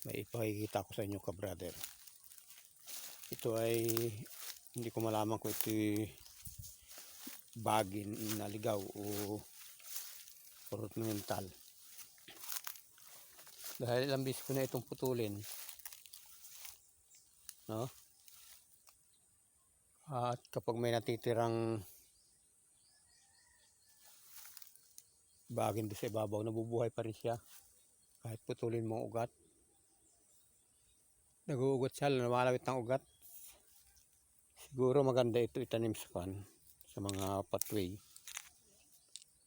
may ipakikita ko sa inyo ka brother. Ito ay hindi ko malaman kung ito bagin na ligaw o ornamental. Dahil ilang beses ko na itong putulin, no? At kapag may natitirang bagin doon sa ibabaw, nabubuhay pa rin siya kahit putulin mo ugat. Nag-uugot siya, lumalawit ng ugat. Siguro maganda ito itanim sa mga pathway.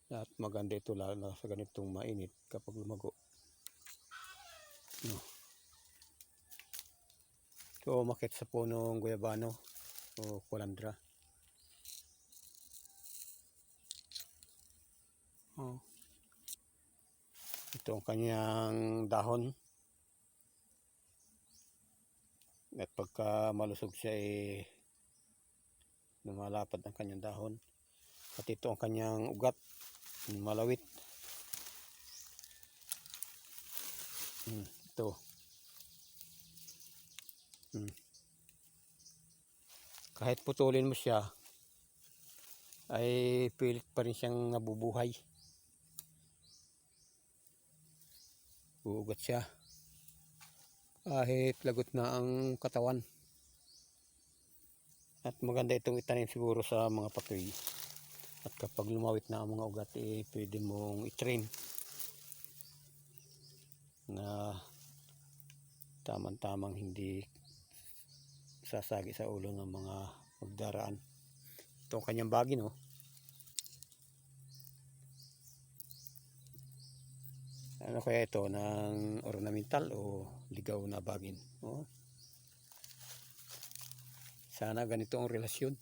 At maganda ito lalo na sa ganitong mainit kapag lumago. No. So umakyat sa punong guyabano o kulandra. Oh. Ito ang kanyang dahon. At pagka malusog siya lumalapad ang kanyang dahon. At ito ang kanyang ugat, malawit. Ito. Kahit putulin mo siya, ay pilit pa rin siyang nabubuhay. Uugat siya. Kahit lagot na ang katawan. At maganda itong itanim siguro sa mga pathway. At kapag lumawit na ang mga ugat, pwede mong i-trim na tamang-tamang hindi sasagi sa ulo ng mga magdaraan. Ito ang kanyang bagin, oh. Ano kaya ito, ng ornamental o ligaw na bagin? Oh. Sana ganito ang relasyon.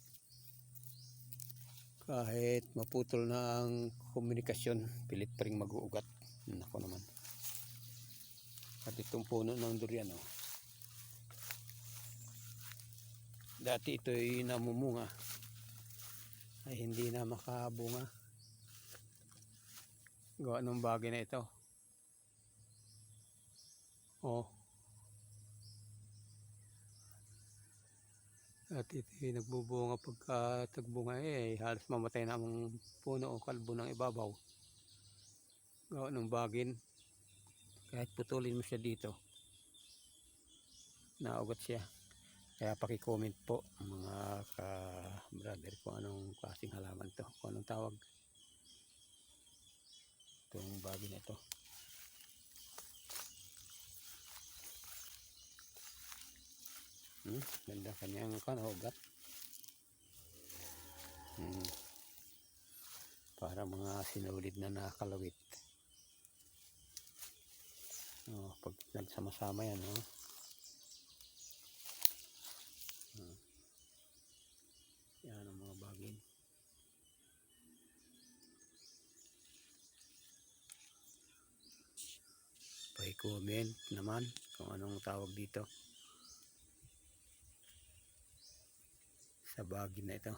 Kahit maputol na ang komunikasyon, pilit pa rin mag-uugat. Nako naman. At itong puno ng durian, oh. Dati ito'y namumunga, ay hindi na makabunga. Gawa ng bagay na ito. Oh. At ito'y nagbubunga pagka tagbunga halos mamatay na ang puno o kalbo ng ibabaw. Gawa ng bagin. Kahit putulin mo siya dito, naugat siya. Kaya paki-comment po mga ka-brother kung anong klaseng halaman to, kung anong tawag itong bagay na ito. Ganda kanyang ugat. Para mga sinulid na nakalawit. Oh, pag nagsama-sama yan, oh. Yan ang mga bagin. Pa-comment naman kung anong tawag dito sa bagin na ito.